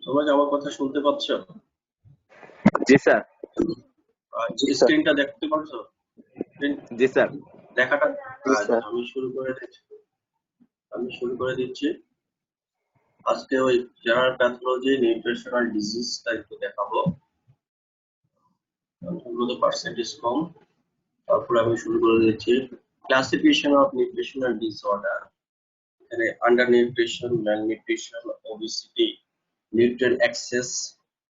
তোমরা কি আমার কথা শুনতে পাচ্ছ? জি স্যার। স্ক্রিনটা দেখতে পাচ্ছ? স্ক্রিন জি স্যার। দেখাটা জি স্যার। আমি শুরু করে দিচ্ছি। আজকে ওই জেনারেল প্যাথোলজি নিউট্রিশনাল ডিজিজটা একটু দেখাবো। ওগুলোতে পার্সেন্টেজ কম। তারপরে আমি শুরু করে দিচ্ছি ক্লাসিফিকেশন অফ নিউট্রিশনাল ডিসঅর্ডার। এখানে undernutrition, malnutrition, obesity, nutrient excess,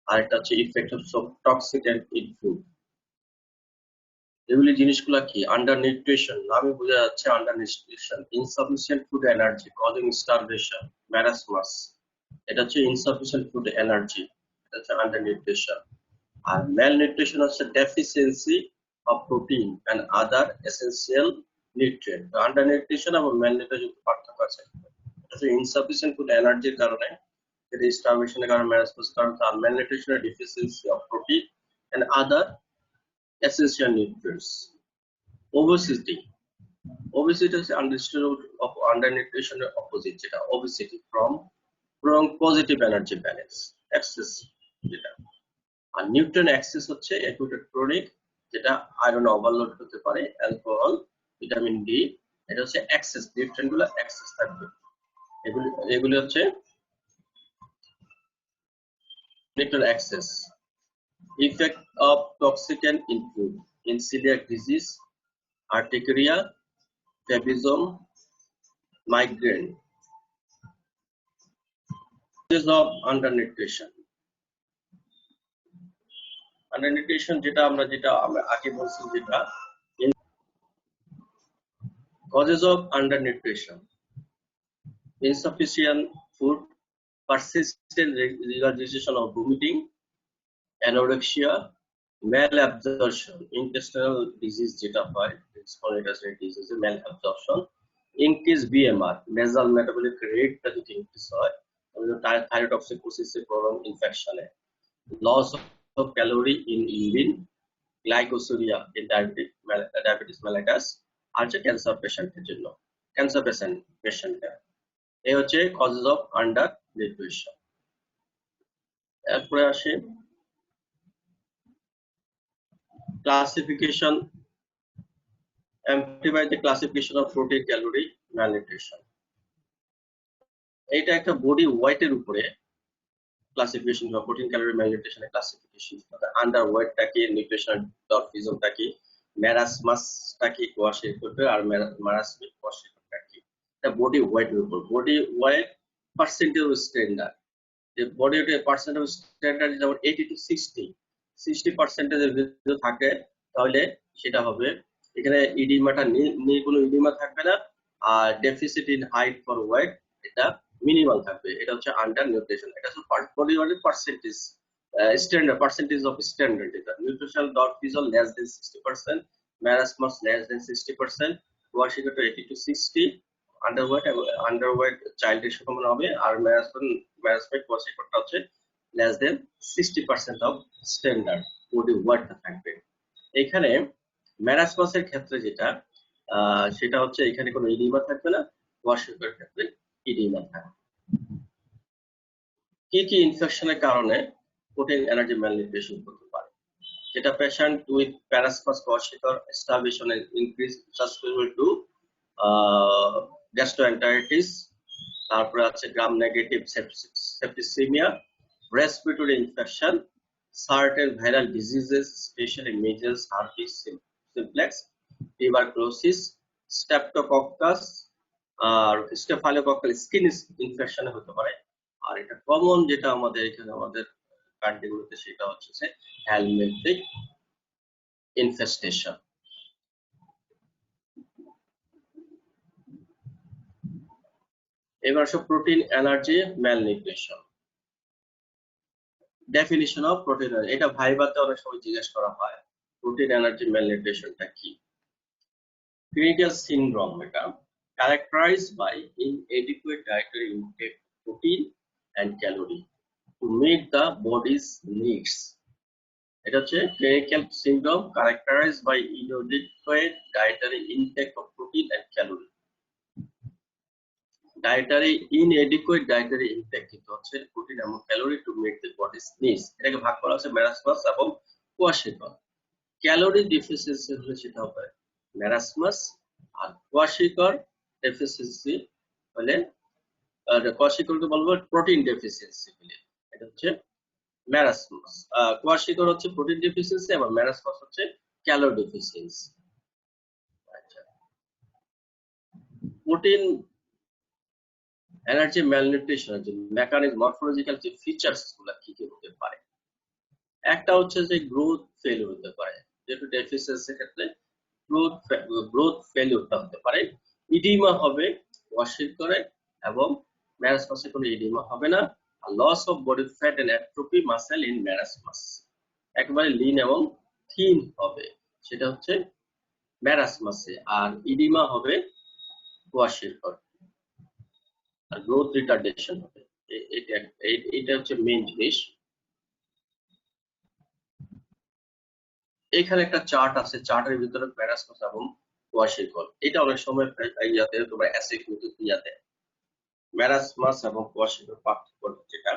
আর একটা হচ্ছে effect of toxic in food. এগুলি জিনিসগুলা কি? আন্ডার নিউট্রিশন, নামে বোঝা যাচ্ছে undernutrition. Insufficient food energy causing starvation, marasmus, এটা হচ্ছে ইনসাফিসিয়েন্ট ফুড এনার্জি, এটা হচ্ছে আন্ডার নিউট্রিশন। আর ম্যাল নিউট্রিশন হচ্ছে deficiency of protein and other essential nutrient. Undernutrition এবং ম্যাল নিউট্রিশন পার্থক্য আছে। এটা হচ্ছে ইনসাফিসিয়েন্ট ফুড এনার্জির কারণে, এটা স্টারভেশনের কারণে, ম্যারাসমাসের কারণে। আর ম্যাল নিউট্রিশনের deficiency of protein and other essential nutrients. Obesity. Obesity is understood of undernutrition opposite, যেটা obesity from positive energy balance, excess যেটা। আর নিউট্রিয়েন্ট এক্সেস হচ্ছে অ্যাকুইট ক্রনিক, যেটা আয়রন ওভারলোড হতে পারে, অ্যালকোহল, ভিটামিন ডি, এটা হচ্ছে এক্সেস, নিউট্রিয়েন্ট গুলো access থাকবে। এগুলি এগুলি হচ্ছে nutrient excess. Effect of toxicant in food in celiac disease, urticaria, favism, migraine. Causes of undernutrition. Undernutrition যেটা আমরা আগে বলছি, যেটা causes of undernutrition: insufficient food, persistent regurgitation of vomiting, anorexia, malabsorption, intestinal disease যেটা হয়, spontaneous disease, malabsorption, increased BMR, basal metabolic rate টা যদি increase হয়, thyrotoxicosis A prolonged infection A, loss of calorie in urine, glycosuria in diabetes mellitus, আর হচ্ছে cancer পেশেন্টের জন্য, cancer পেশেন্টের। এই হচ্ছে কজেস অফ আন্ডার নিউট্রিশন। এরপরে আসি classification, amplify classification of protein, calorie, malnutrition. এইটা একটা বডি ওয়েটের উপরে ক্লাসিফিকেশন বা প্রোটিন, ক্যালোরি, ম্যালনিউট্রিশনের ক্লাসিফিকেশন। আন্ডার ওয়েটটা কি, নিউট্রিশনাল ডরফিজমটা কি, ম্যারাসমাসটা কি, কোয়াশিকোটা, আর মারাসমিক কোয়াশিকোটা কি, এটা বডি ওয়েটের উপর। Body weight percentage of standard, যে বডি ওয়েটের পার্সেন্টেজ অফ স্ট্যান্ডার্ড যেমন 80 to 60% এর ভিতরে থাকে, তাহলে সেটা হবে, এখানে ইডিমাটা নেই, কোনো ইডিমা থাকবে না, আর deficit in height for weight এটা মিনিমাল থাকবে, এটা হচ্ছে আন্ডার নিউট্রিশন। এটা হচ্ছে বডি ওয়েটের percentage, standard, percentage of standard. এটা nutritional dwarfism less than 60%, marasmus less than 60%, kwashiorkor 80 to 60, underweight চাইল্ডের সমান হবে, আর ম্যারাসমিক কোয়াশিকোটা হচ্ছে less than 60% of standard body ওয়েটটা থাকবে। এখানে ম্যারাসমাসের ক্ষেত্রে যেটা, সেটা হচ্ছে এখানে কোনো ইডিমা থাকবে না, কোয়াশিকোটার ক্ষেত্রে ইডিমা থাকবে। কি কি ইনফেকশনের কারণে প্রোটিন এনার্জি ম্যালনিউট্রিশন হতে পারে? যেটা patient with marasmus kwashiorkor starvation এর ইনক্রিজ সাসপেক্টেবল টু গ্যাস্ট্রোএন্টারাইটিস, তারপরে আছে gram negative septicaemia, respiratory infection, certain viral diseases specially measles, herpes simplex, tuberculosis, streptococcus, আর স্টেফাইলোকক্কাল স্কিন ইনফেকশনে হতে পারে। আর এটা কমন যেটা আমাদের এখানে আমাদের কান্ট্রিগুলোতে, সেটা হচ্ছে হেলমিনথিক ইনফেস্টেশন। এবার সব protein energy malnutrition. Definition of protein, এটা ভাইভাতে অনেক সময় জিজ্ঞেস করা হয়, প্রোটিন এনার্জি ম্যালনিউট্রিশনটা কি? ক্লিনিক্যাল সিনড্রোম, এটা characterized by inadequate dietary intake of protein and calorie to meet the body's needs. এটা হচ্ছে clinical syndrome characterized by inadequate dietary intake of protein and calorie dietary inadequate dietary intake কিন্তু হচ্ছে protein এবং calorie to make the body's needs. এটাকে ভাগ করা আছে marasmus এবং কোয়াশিকর। ক্যালোরি ডেফিসিয়েন্সি হলে সেটা হবে ম্যারাসমাস, আর কোয়াশিকর ডেফিসিয়েন্সি হলে কোয়াশিকরকে বলবো প্রোটিন ডেফিসিয়েন্সি বলে। এটা হচ্ছে ম্যারাসমাস। কোয়াশিকর হচ্ছে প্রোটিন ডেফিসিয়েন্সি এবং ম্যারাসমাস হচ্ছে ক্যালোরি ডেফিসিয়েন্সি। আচ্ছা, প্রোটিন এনার্জি ম্যালনিউট্রিশনের জন্য মেকানিজম মরফোলজিক্যাল যে ফিচার্স গুলা কি কি হতে পারে, একটা হচ্ছে যে গ্রোথ ফেলিউর হতে পারে, যেটা ডেফিসিয়েন্সির ক্ষেত্রে গ্রোথ ফেলিউরটা হতে পারে। ইডিমা হবে ওয়াশিং করে, এবং ম্যারাসমাসে কোনো ইডিমা হবে না। আর loss of body fat and atrophy muscle in marasmus, একেবারে লিন এবং থিন হবে, সেটা হচ্ছে ম্যারাসমাসে। আর ইডিমা হবে ওয়াশিং করে, আর গ্রোথ রিটার্ডেশন হবে। এটা হচ্ছে মেইন জিনিস। এখানে একটা চার্ট আছে, চার্টের ভিতরে ম্যারাসমাস এবং কোয়াশিকর, এটা অনেক সময় ইয়াতে তোমরা অ্যাসিড ইয়াতে ম্যারাসমাস এবং কোয়াশিকর পার্থক্য যেটা,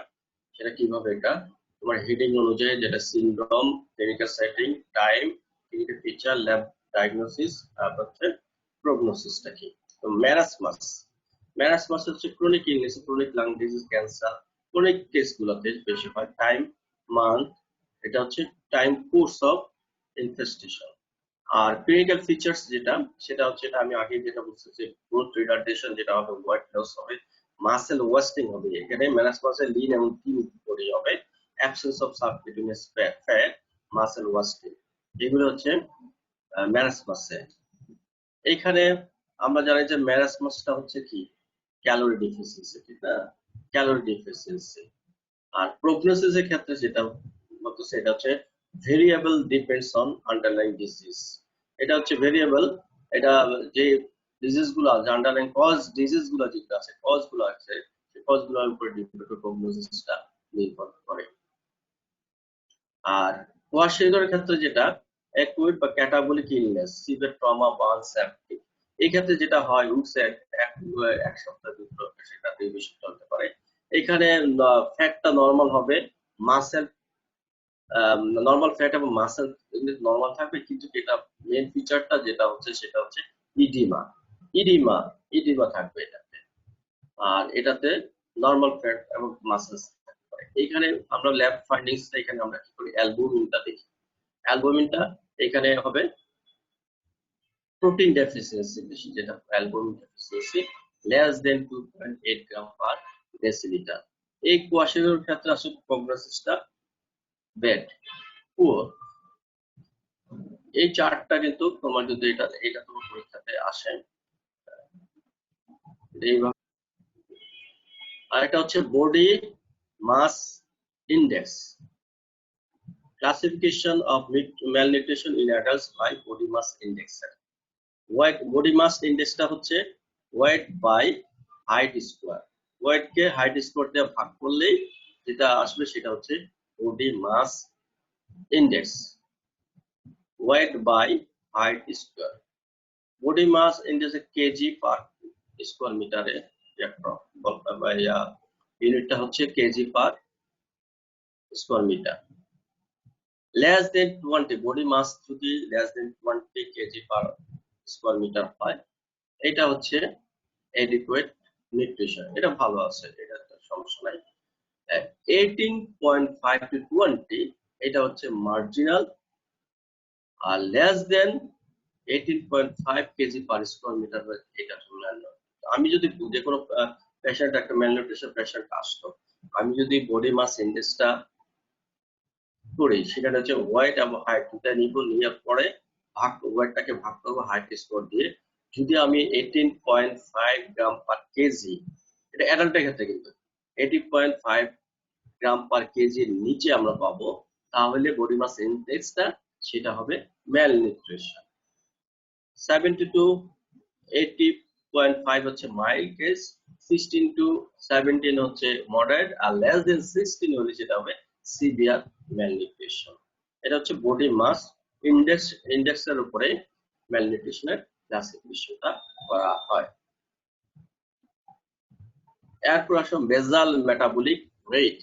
সেটা কিভাবে, এটা তোমার হেডিং অনুযায়ী, যেটা syndrome, clinical setting, time, clinical feature, lab diagnosis, তারপর হচ্ছে প্রগনোসিসটা কি। তো ম্যারাসমাস হচ্ছে chronic illness, chronic lung disease, cancer, chronic কেসগুলোতে বেশি হয়। টাইম, মান্থ, এটা হচ্ছে টাইম কোর্স অফ ইনফেস্টেশন। আর ক্লিনিক্যাল ফিচার্স যেটা, সেটা হচ্ছে, এটা আমি আগে যেটা বলছি যে গ্রোথ রিটার্ডেশন যেটা হবে, ওয়েট লস হবে, মাসেল ওয়েস্টিং হবে। এখানে ম্যারাসমাসে লিন এবং থিন বডি হবে, absence of subcutaneous fat, muscle wasting, এগুলো হচ্ছে ম্যারাসমাসে। এখানে আমরা জানি যে ম্যারাসমাসটা হচ্ছে কি ক্যালোরি ডেফিসিয়েন্সি, ঠিক না, ক্যালোরি ডেফিসিয়েন্সি। আর প্রগনোসিসের ক্ষেত্রে যেটা বলতেছে, এটা হচ্ছে variable depends on underlying disease. এটা হচ্ছে ভেরিয়েবল, এটা যে ডিজিজ গুলো আছে, আন্ডারলাইং ডিজিজ গুলো যেটা আছে, কজ গুলো আছে, সেই কজ গুলোর উপর ডিপেন্ড করে প্রগনোসিসটা নির্ভর করে। আর কোয়াশিকরের ক্ষেত্রে যেটা অ্যাকুইট বা catabolic illness, severe trauma, burn, septic, এই ক্ষেত্রে যেটা হয় উঠছে এক সপ্তাহ ভিতর, সেটা 2 বেশি চলতে পারে। এখানে ফ্যাটটা নরমাল হবে, মাসেল নরমাল ফ্যাট এবং মাসেল নরমাল থাকবে, কিন্তু যেটা মেইন ফিচারটা যেটা হচ্ছে, সেটা হচ্ছে ইডিমা ইডিমা ইডিমা থাকবে এটাতে। আর এটাতে নরমাল ফ্যাট এবং মাসেলস থাকতে পারে। এখানে আমরা ল্যাব ফাইন্ডিংসটা এখানে আমরা কি করি, অ্যালবুমিনটা দেখি। অ্যালবুমিনটা এখানে হবে প্রোটিন ডেফিসিয়েন্সি বেশি, যেটা অ্যালবুমিন ডেফিসিয়েন্সি লেস দেন 2.8 গ্রাম পার ডেসিলিটার। এই কোয়াশিকরের ক্ষেত্রে আসলে প্রগনোসিসটা ব্যাড, পুয়ার। এই চার্টটা কিন্তু তোমার যদি এটা তোমার পরীক্ষাতে আসে এইভাবে। আর এটা হচ্ছে body mass index, classification of malnutrition in adults by body mass index. Weight, body mass ইন্ডেক্সটা হচ্ছে weight by height square. Weight কে হাইট স্কোয়ার দিয়ে ভাগ করলেই যেটা আসবে, সেটা হচ্ছে body mass index, weight by height square. Body mass index KG per square মিটারে, ইউনিটটা হচ্ছে KG per square metre. Less than 20, body mass যদি less than 20 KG per square metre হয়, এটা হচ্ছে এডিকুয়েট নিউট্রিশন, এটা ভালো আছে, এটা সমস্যা নাই। 18.5 to 20, এটা হচ্ছে মার্জিনাল। আর less than 18.5 KG per square metre, এটা আমি যদি যে কোনো পেশেন্ট, একটা ম্যালনিউট্রিশন পেশেন্ট আসতো, আমি যদি বডি মাস ইন্ডেক্সটা করি, সেখানে হচ্ছে ওয়েট এবং হাইট দুটা নিব, নিয়ে পরে ওয়েটটাকে ভাগ করবো হাইট স্কোর দিয়ে। যদি আমি 18.5 গ্রাম পার কেজি, এটা অ্যাডাল্টের ক্ষেত্রে কিন্তু 18.5 গ্রাম পার কেজির নিচে আমরা পাবো, তাহলে বডি মাস ইন্ডেক্সটা সেটা হবে ম্যালনিউট্রিশন। 70 to 80.5 হচ্ছে মাইল্ড কেস, 16 to 17 হচ্ছে মডারেট, আর লেস দেন 16 হলে সেটা হবে সিভিয়ার ম্যালনিউট্রিশন। এটা হচ্ছে বডি মাস ইন্ডেক্সের উপরে ম্যালনিউট্রিশনের ক্লাসিফিকেশনটা করা হয়। এরপর আসো বেজাল মেটাবলিক রেট।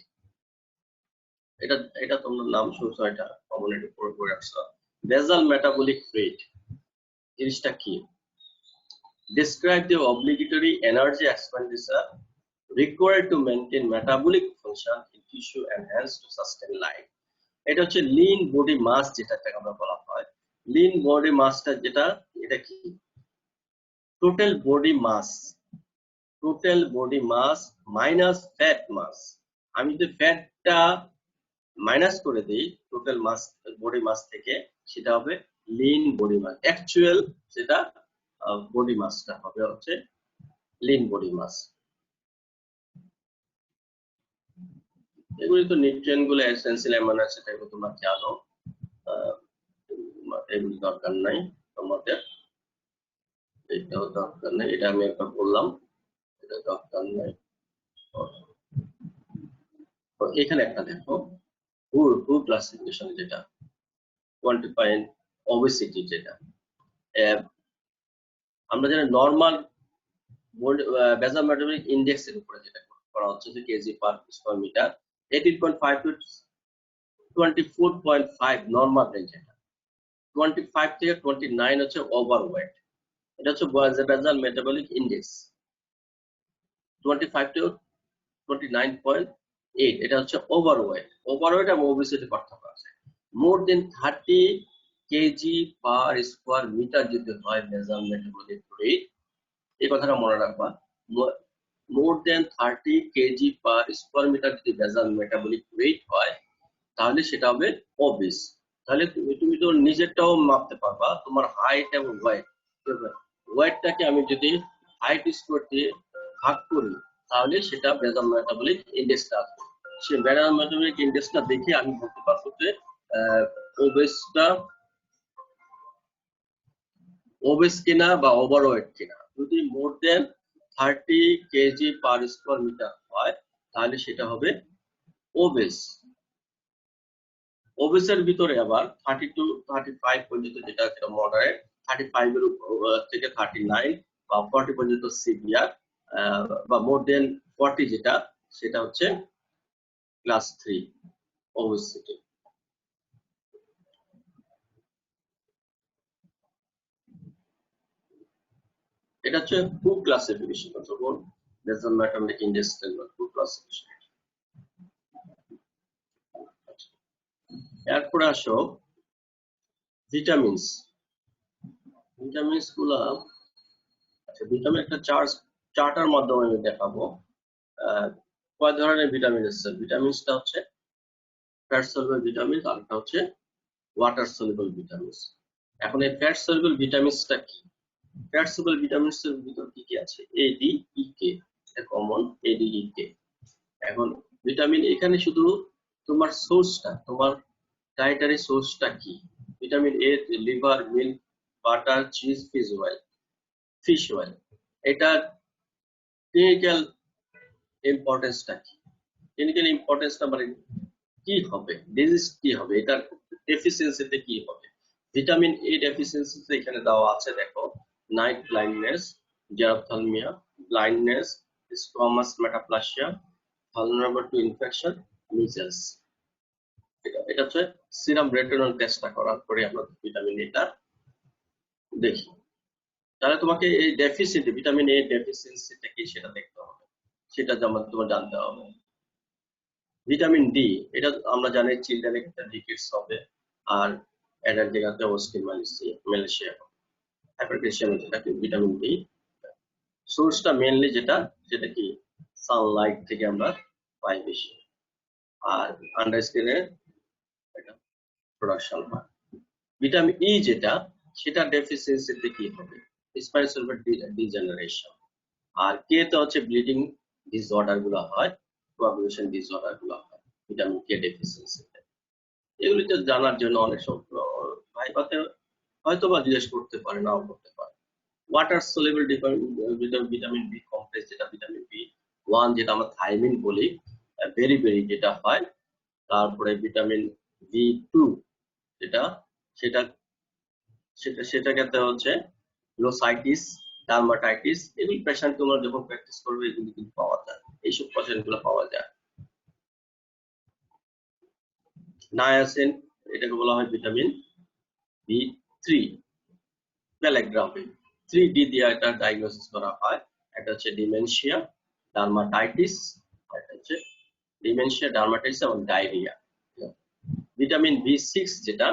এটা এটা তোমরা নাম শুনছো, এটা কমনলি পড়ে আসছো। বেজাল মেটাবলিক রেট জিনিসটা কি? Describe the obligatory energy expenditure required to maintain metabolic function in tissue and hence to sustain life. এটা হচ্ছে লিন বডি মাস, যেটাকে আমরা বলা হয় লিন বডি মাসটা, যেটা এটা কি total body mass minus fat mass. আমি যদি ফ্যাটটা মাইনাস করে দিই টোটাল মাস বডি মাস থেকে, সেটা হবে লিন বডি মাস। অ্যাকচুয়াল যেটা বডি মাসটা হবে হচ্ছে লিন বডি মাস। এগুলি তো নিউট্রিয়েন্ট গুলো এসেন্সিয়াল অ্যামাইনো অ্যাসিড, এগুলো তোমরা জানো, এগুলি দরকার নাই তোমাদের, এটাও দরকার নেই, এটা আমি একবার বললাম, এটা দরকার নাই। তো এখানে একটা দেখো হু ক্লাসিফিকেশন, যেটা কোয়ান্টিফাইং ওবেসিটি, যেটা আমরা জানি নরমাল বেসাল মেটাবলিক ইনডেক্স এর উপরে যেটা করা হচ্ছে যে KG per square metre, 18.5 to 24.5 normal range. এটা 25 থেকে 29 হচ্ছে ওভারওয়েট। এটা হচ্ছে বেসাল মেটাবলিক ইনডেক্স। 25 টু 29.8 এটা হচ্ছে ওভারওয়েট। ওভারওয়েট এবং ওবেসিটি পার্থক্য আছে। মোর দেন 30 কেজি পার স্কয়ার মিটার যদি হয় বেসাল মেটাবলিক রেট, এই কথাটা মনে রাখবা, মোর দেন 30 কেজি পার স্কয়ার মিটার যদি বেসাল মেটাবলিক রেট হয়, তাহলে সেটা হবে ওবেস। তাহলে তুমি তো নিজেরটাও মাপতে পারবা, তোমার হাইট এবং ওয়েট, ওয়েটটাকে আমি যদি হাইট স্কয়ার দিয়ে ভাগ করি, তাহলে সেটা বেসাল মেটাবলিক ইনডেক্সটা আসবে। সেই বেসাল মেটাবলিক ইনডেক্সটা দেখে আমি বলতে পারবো যে ওবেসটা ওবেস কিনা বা ওভারওয়েট কিনা। যদি মোর দেন 30 কেজি পার স্কয়ার মিটার হয়, তাহলে সেটা হবে ওবেস। ওবেসের ভিতরে আবার 30 টু 35 পর্যন্ত যেটা মডারেট, 35 এর থেকে 39 বা 40 পর্যন্ত সিভিয়ার, বা মোর দেন 40 যেটা, সেটা হচ্ছে ক্লাস 3 ওবেসিটি। এটা হচ্ছে হু ক্লাসিফিকেশন, যখন বেসাল মেটাবলিক ইনডেক্স হু ক্লাসিফিকেশন। এরপরে আসো ভিটামিনস। ভিটামিনস গুলা, আচ্ছা ভিটামিন একটা চার্টার মাধ্যমে আমি দেখাবো কয় ধরনের ভিটামিন আছে। ভিটামিনসটা হচ্ছে ফ্যাট সলুবল ভিটামিন, আর একটা হচ্ছে ওয়াটার সলুবল ভিটামিনস। এখন এই ফ্যাট সলুবল ভিটামিনসটা কি? ফ্যাট সলুবল ভিটামিনস এর ভিতর কি কি আছে? এ ডি ই কে, এটা কমন, এ ডি ই কে। এখন ভিটামিন এখানে শুধু তোমার সোর্সটা, তোমার ডায়েটারি সোর্সটা কি? Vitamin A liver, milk, butter, cheese, fish oil. এটা ক্লিনিক্যাল ইম্পর্টেন্সটা কি? ক্লিনিক্যাল ইম্পর্টেন্সটা মানে কি হবে, ডিজিজ কি হবে, এটার ডেফিসিয়েন্সিতে কি হবে। ভিটামিন এ ডেফিসিয়েন্সিতে এখানে দেওয়া আছে, দেখো, night blindness, xerophthalmia, blindness, squamous metaplasia, vulnerable to infection, measles. এটা হচ্ছে সিরাম রেটিনল টেস্টটা করার পরে আমরা ভিটামিন এটা দেখি। তাহলে তোমাকে এই ডেফিসিয়েন্সি, ভিটামিন এ ডেফিসিয়েন্সিটা কি সেটা দেখতে হবে, সেটা যেমন তোমার জানতে হবে। ভিটামিন ডি, এটা আমরা জানি চিলড্রেনের ক্ষেত্রে রিকেটস হবে, আর অ্যাডাল্ট জায়গাতে অস্টিন ম্যালেশিয়া, হাইপারটেনশন, যেটা কি ভিটামিন ডি সোর্সটা মেইনলি যেটা, সেটা কি সানলাইট থেকে আমরা পাই বেশি, আর আন্ডার স্কিনে এটা প্রোডাকশন হয়। ভিটামিন ই যেটা, সেটা ডেফিসিয়েন্সিতে কি হবে, স্পাইনাল ডিজেনারেশন। আর কে তো হচ্ছে ব্লিডিং ডিসঅর্ডার গুলো হয়, কোয়াগুলেশন ডিসঅর্ডার গুলো হয় ভিটামিন কে ডেফিসিয়েন্সিতে। এগুলি তো জানার জন্য অনেক সব ভাইবাতে হয়তো বা জিজ্ঞেস করতে পারে, নাও করতে পারে। Water soluble vitamin B complex, যেটা ভিটামিন বি 1, যেটা আমরা থাইমিন বলি, বেরি যেটা হয়। তারপরে ভিটামিন বি 2, যেটা সেটা সেটা সেটাকে হচ্ছে লোসাইটিস ডার্মাটাইটিস, এগুলি পেশেন্ট তোমরা যখন প্র্যাকটিস করবে এগুলি কিন্তু পাওয়া যায়, এইসব পেশেন্টগুলো পাওয়া যায়। নায়াসিন, এটাকে বলা হয় ভিটামিন B3, প্যালেগ্রাম 3D দিয়ে এটা ডায়াগনোসিস করা হয়। এটা হচ্ছে ডিমেনশিয়া, ডার্মাটাইটিস, এটা হচ্ছে ডিমেনশিয়া, ডার্মাটাইটিস এবং ডায়রিয়া। ভিটামিন B6 যেটা,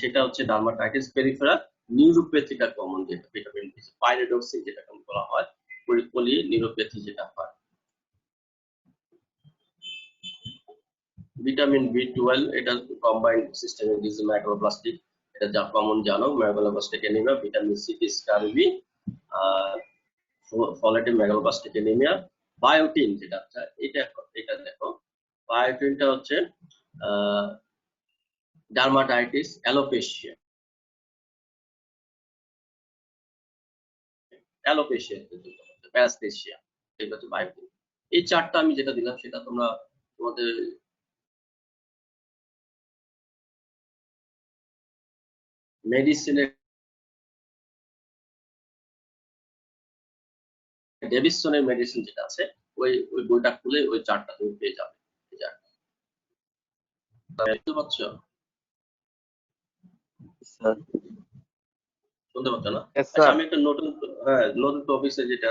সেটা হচ্ছে ডার্মাটাইটিস পেরিফেরাল নিউরোপ্যাথিটা কমন, যেটা ভিটামিন B, পাইরিডক্সিন যেটা বলা হয়, পলি নিউরোপ্যাথি যেটা হয়। ভিটামিন B12, এটা কম্বাইন্ড সিস্টেমিক ডিজিজ ম্যাকুলোপ্লাস্টিক, এটা যা কমন জানো, megaloblastic anaemia. Vitamin C, scurvy, folic megaloblastic anaemia. Biotin যেটা, এটা দেখো, বায়োটিনটা হচ্ছে ডার্মাটাইটিস, অ্যালোপেশিয়া, প্যারাস্থেসিয়া, এটা হচ্ছে বায়োটিন। এই চারটা আমি যেটা দিলাম সেটা তোমরা তোমাদের মেডিসিনের ডেভিসনের মেডিসিন যেটা আছে, ওই বইটা খুলে ওই চার্টটা তুমি পেয়ে যাবে। বুঝতে পারছো? স্যার। শুনতে পাচ্ছ না? Yes, আচ্ছা, sir. আমি একটা নতুন টপিকে যেটা,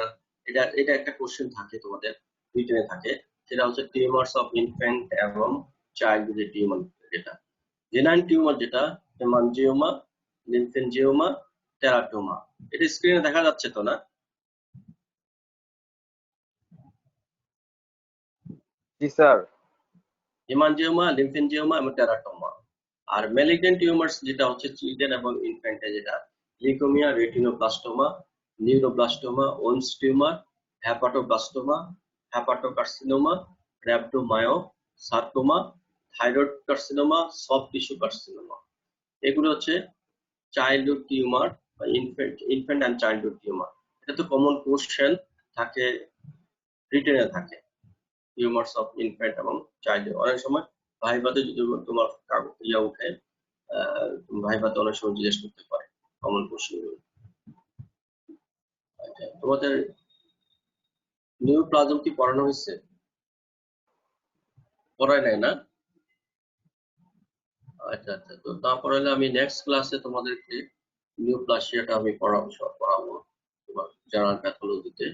এটা একটা কোশ্চেন থাকে তোমাদের রিটেনে থাকে, সেটা হচ্ছে টিউমারস অফ ইনফ্যান্ট এবং চাইল্ডহুড টিউমার। যেটা জেনাইন টিউমার, যেটা হেমানজিওমা, লিম্ফেনজিওমা, টেরাটোমা। এটা স্ক্রিনে দেখা যাচ্ছে তো না? জি স্যার। হেমানজিওমা, লিম্ফেনজিওমা এবং টেরাটোমা। আর ম্যালিগন্যান্ট টিউমারস যেটা হচ্ছে চিলড্রেন এবং ইনফ্যান্টে, যেটা leukaemia, retinoblastoma, neuroblastoma, Wilms tumour, hepatoblastoma, hepatocarcinoma, rhabdomyosarcoma, thyroid carcinoma, soft tissue carcinoma. এগুলো হচ্ছে চাইল্ডহুড টিউমার বা ইনফ্যান্ট অ্যান্ড চাইল্ডহুড টিউমার। এটা তো কমন কোশ্চেন থাকে, রিটেনে থাকে, টিউমারস অফ ইনফ্যান্ট এবং চাইল্ডহুড। অনেক সময় ভাইভাতে যদি তোমার ইয়া উঠে, ভাইভাতে অনেক সময় জিজ্ঞেস করতে পারে কমন কোশ্চেনগুলো। আচ্ছা, তোমাদের নিউপ্লাজম কি পড়ানো হয়েছে? পড়ায় নাই না? আচ্ছা আচ্ছা, তো তা পড়ালে আমি নেক্সট ক্লাসে তোমাদেরকে নিউপ্লাসিয়াটা আমি পড়াবো তোমার জেনারেল প্যাথোলজিতে।